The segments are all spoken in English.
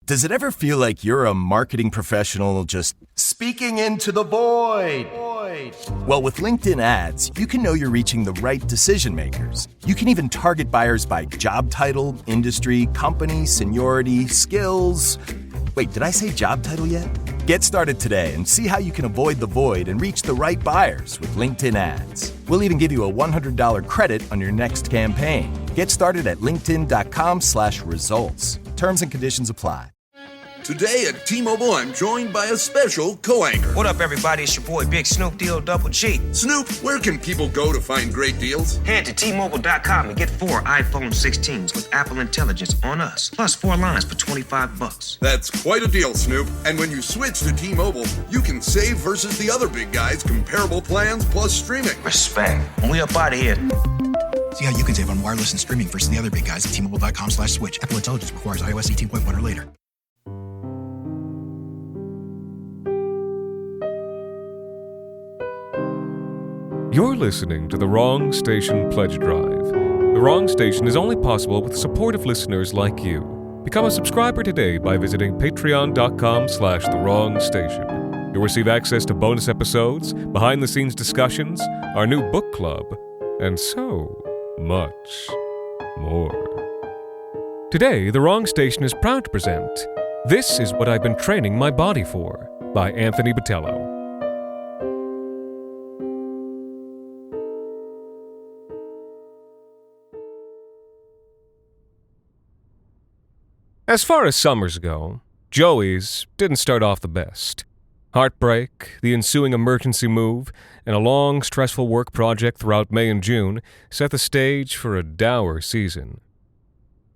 Does it ever feel like you're a marketing professional just speaking into the void? Well, with LinkedIn ads, you can know you're reaching the right decision makers. You can even target buyers by job title, industry, company, seniority, skills. Wait, did I say job title yet? Get started today and see how you can avoid the void and reach the right buyers with LinkedIn ads. We'll even give you a $100 credit on your next campaign. Get started at linkedin.com/results. Terms and conditions apply. Today at T-Mobile, I'm joined by a special co-anchor. What up, everybody? It's your boy, Big Snoop Deal Double G. Snoop, where can people go to find great deals? Head to T-Mobile.com and get 4 iPhone 16s with Apple Intelligence on us, plus 4 lines for $25. That's quite a deal, Snoop. And when you switch to T-Mobile, you can save versus the other big guys' comparable plans plus streaming. Respect. And we up out of here. See how you can save on wireless and streaming versus the other big guys at T-Mobile.com/switch. Apple Intelligence requires iOS 18.1 or later. You're listening to The Wrong Station Pledge Drive. The Wrong Station is only possible with supportive listeners like you. Become a subscriber today by visiting patreon.com/thewrongstation. You'll receive access to bonus episodes, behind-the-scenes discussions, our new book club, and so much more. Today, The Wrong Station is proud to present This Is What I've Been Training My Body For by Anthony Botelho. As far as summers go, Joey's didn't start off the best. Heartbreak, the ensuing emergency move, and a long, stressful work project throughout May and June set the stage for a dour season.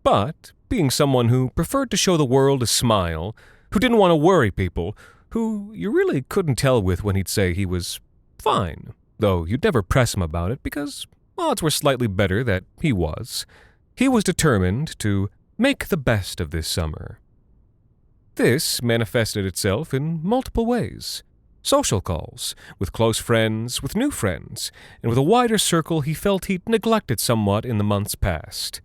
But, being someone who preferred to show the world a smile, who didn't want to worry people, who you really couldn't tell with when he'd say he was fine, though you'd never press him about it because odds were slightly better that he was determined to make the best of this summer. This manifested itself in multiple ways. Social calls, with close friends, with new friends, and with a wider circle he felt he'd neglected somewhat in the months past.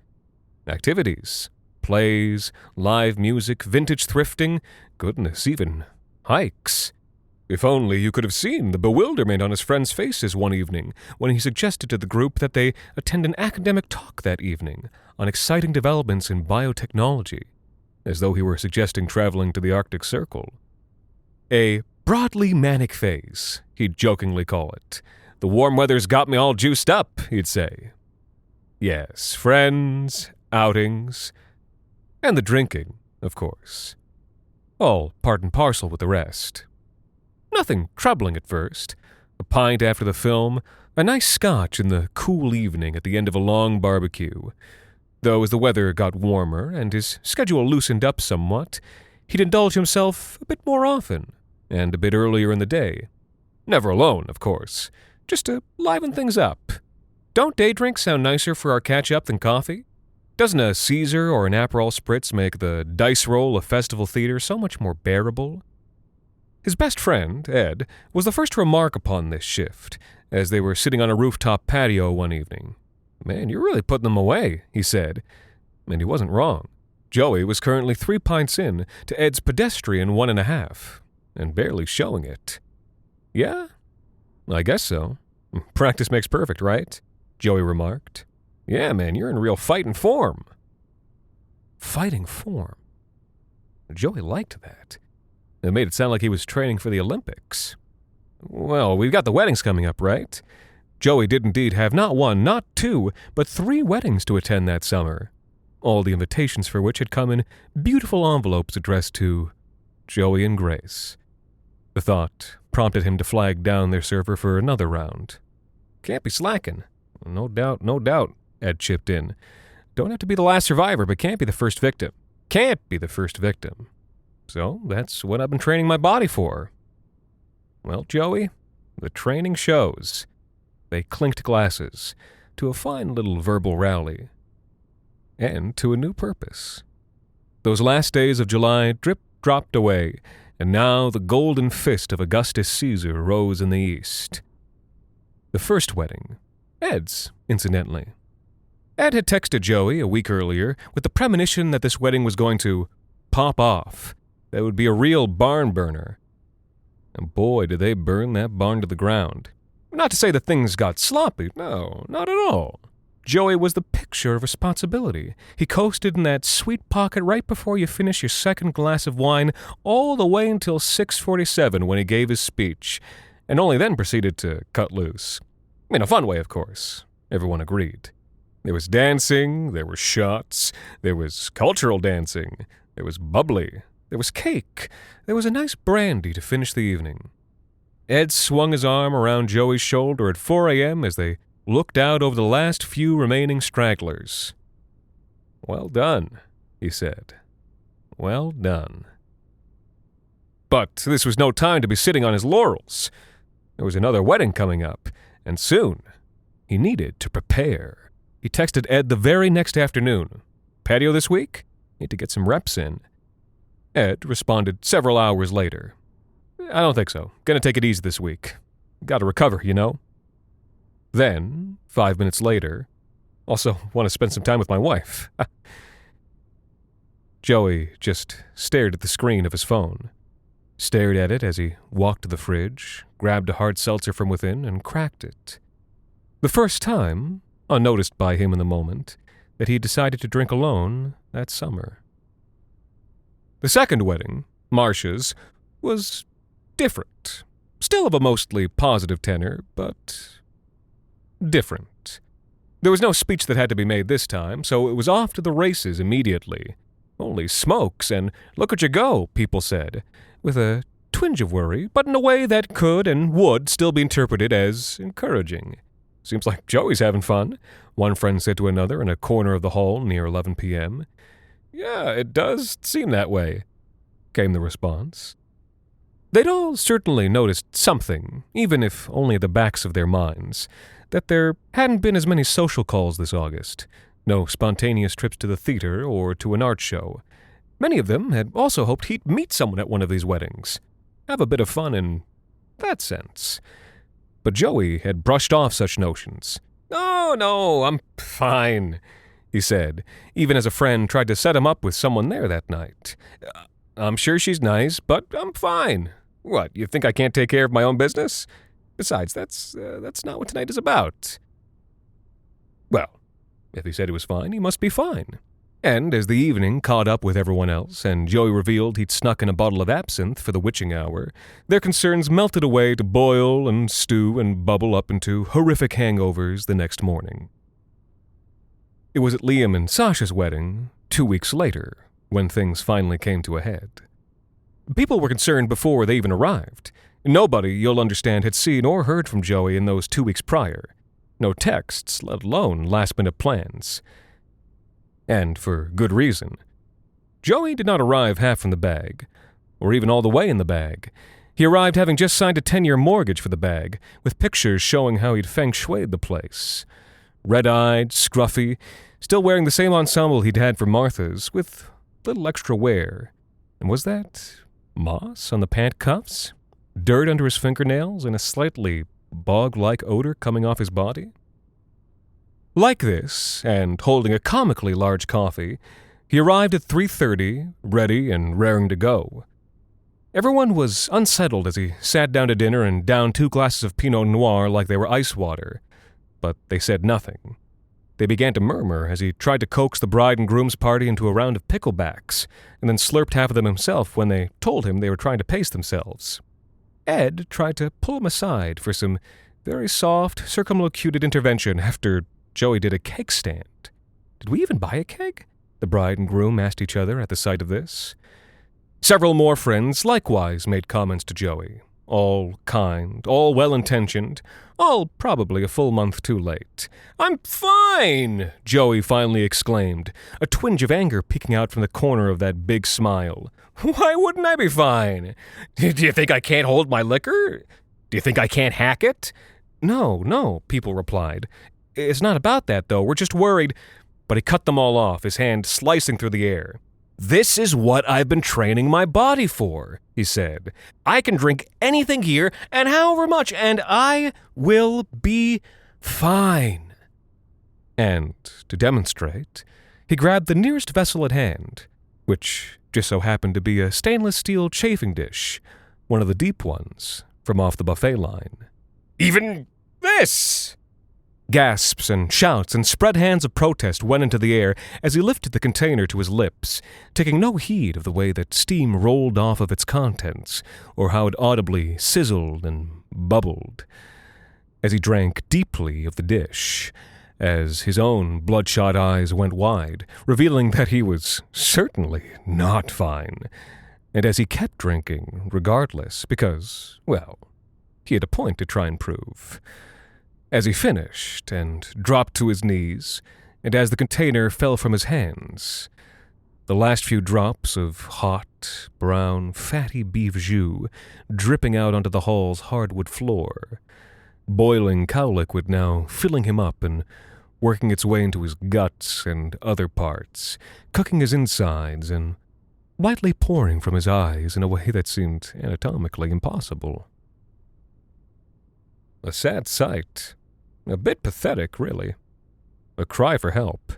Activities, plays, live music, vintage thrifting, goodness, even hikes. If only you could have seen the bewilderment on his friends' faces one evening when he suggested to the group that they attend an academic talk that evening on exciting developments in biotechnology, as though he were suggesting traveling to the Arctic Circle. A broadly manic phase, he'd jokingly call it. The warm weather's got me all juiced up, he'd say. Yes, friends, outings, and the drinking, of course. All part and parcel with the rest. Nothing troubling at first. A pint after the film, a nice scotch in the cool evening at the end of a long barbecue. Though as the weather got warmer and his schedule loosened up somewhat, he'd indulge himself a bit more often and a bit earlier in the day. Never alone, of course, just to liven things up. Don't day drinks sound nicer for our catch-up than coffee? Doesn't a Caesar or an Aperol Spritz make the dice roll of festival theater so much more bearable? His best friend, Ed, was the first to remark upon this shift, as they were sitting on a rooftop patio one evening. "Man, you're really putting them away," he said. And he wasn't wrong. Joey was currently 3 pints in to Ed's pedestrian 1.5, and barely showing it. "Yeah? I guess so. Practice makes perfect, right?" Joey remarked. "Yeah, man, you're in real fighting form." Fighting form? Joey liked that. It made it sound like he was training for the Olympics. "Well, we've got the weddings coming up, right?" Joey did indeed have not 1, not 2, but 3 weddings to attend that summer, all the invitations for which had come in beautiful envelopes addressed to Joey and Grace. The thought prompted him to flag down their server for another round. "Can't be slacking." No doubt, Ed chipped in. "Don't have to be the last survivor, but can't be the first victim. Can't be the first victim. So that's what I've been training my body for." Well, Joey, the training shows. They clinked glasses to a fine little verbal rally. And to a new purpose. Those last days of July drip-dropped away, and now the golden fist of Augustus Caesar rose in the east. The first wedding, Ed's, incidentally. Ed had texted Joey a week earlier with the premonition that this wedding was going to pop off. That would be a real barn burner. And boy, did they burn that barn to the ground. Not to say that things got sloppy. No, not at all. Joey was the picture of responsibility. He coasted in that sweet pocket right before you finish your second glass of wine, all the way until 6:47 when he gave his speech, and only then proceeded to cut loose. In a fun way, of course. Everyone agreed. There was dancing, there were shots, there was cultural dancing, there was bubbly, there was cake, there was a nice brandy to finish the evening. Ed swung his arm around Joey's shoulder at 4 a.m. as they looked out over the last few remaining stragglers. "Well done," he said. "Well done." But this was no time to be sitting on his laurels. There was another wedding coming up, and soon. He needed to prepare. He texted Ed the very next afternoon. "Patio this week? Need to get some reps in." Ed responded several hours later. "I don't think so. Gonna take it easy this week. Gotta recover, you know." Then, 5 minutes later, "Also want to spend some time with my wife." Joey just stared at the screen of his phone. Stared at it as he walked to the fridge, grabbed a hard seltzer from within, and cracked it. The first time, unnoticed by him in the moment, that he decided to drink alone that summer. The second wedding, Marcia's, was different. Still of a mostly positive tenor, but different. There was no speech that had to be made this time, so it was off to the races immediately. Only smokes, and look at you go, people said, with a twinge of worry, but in a way that could and would still be interpreted as encouraging. "Seems like Joey's having fun," one friend said to another in a corner of the hall near 11 p.m. "Yeah, it does seem that way," came the response. They'd all certainly noticed something, even if only at the backs of their minds, that there hadn't been as many social calls this August, no spontaneous trips to the theater or to an art show. Many of them had also hoped he'd meet someone at one of these weddings, have a bit of fun in that sense. But Joey had brushed off such notions. No, I'm fine," he said, even as a friend tried to set him up with someone there that night. "I'm sure she's nice, but I'm fine. What, you think I can't take care of my own business? Besides, that's not what tonight is about." Well, if he said he was fine, he must be fine. And as the evening caught up with everyone else, and Joey revealed he'd snuck in a bottle of absinthe for the witching hour, their concerns melted away to boil and stew and bubble up into horrific hangovers the next morning. It was at Liam and Sasha's wedding, 2 weeks later, when things finally came to a head. People were concerned before they even arrived. Nobody, you'll understand, had seen or heard from Joey in those 2 weeks prior. No texts, let alone last-minute plans. And for good reason. Joey did not arrive half in the bag, or even all the way in the bag. He arrived having just signed a 10-year mortgage for the bag, with pictures showing how he'd feng shuied the place. Red-eyed, scruffy, still wearing the same ensemble he'd had for Martha's, with little extra wear. And was that moss on the pant cuffs? Dirt under his fingernails, and a slightly bog-like odor coming off his body? Like this, and holding a comically large coffee, he arrived at 3:30, ready and raring to go. Everyone was unsettled as he sat down to dinner and downed 2 glasses of Pinot Noir like they were ice water, but they said nothing. They began to murmur as he tried to coax the bride and groom's party into a round of picklebacks, and then slurped half of them himself when they told him they were trying to pace themselves. Ed tried to pull him aside for some very soft, circumlocuted intervention after Joey did a keg stand. Did we even buy a keg? The bride and groom asked each other at the sight of this. Several more friends likewise made comments to Joey, all kind, all well-intentioned, all probably a full month too late. "I'm fine!" Joey finally exclaimed, a twinge of anger peeking out from the corner of that big smile. "Why wouldn't I be fine? Do you think I can't hold my liquor? Do you think I can't hack it?" No, people replied. "It's not about that, though. We're just worried." But he cut them all off, his hand slicing through the air. "This is what I've been training my body for," he said. "I can drink anything here, and however much, and I will be fine." And, to demonstrate, he grabbed the nearest vessel at hand, which just so happened to be a stainless steel chafing dish, one of the deep ones, from off the buffet line. "Even this!" Gasps and shouts and spread hands of protest went into the air as he lifted the container to his lips, taking no heed of the way that steam rolled off of its contents or how it audibly sizzled and bubbled. As he drank deeply of the dish, as his own bloodshot eyes went wide, revealing that he was certainly not fine, and as he kept drinking regardless because, well, he had a point to try and prove. As he finished and dropped to his knees, and as the container fell from his hands, the last few drops of hot, brown, fatty beef jus dripping out onto the hall's hardwood floor, boiling cow liquid now filling him up and working its way into his guts and other parts, cooking his insides and lightly pouring from his eyes in a way that seemed anatomically impossible. A sad sight. A bit pathetic, really. A cry for help.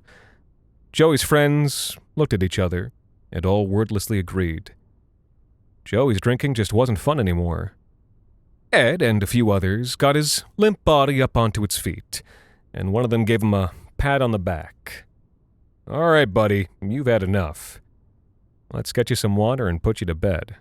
Joey's friends looked at each other and all wordlessly agreed. Joey's drinking just wasn't fun anymore. Ed and a few others got his limp body up onto its feet, and one of them gave him a pat on the back. "All right, buddy, you've had enough. Let's get you some water and put you to bed."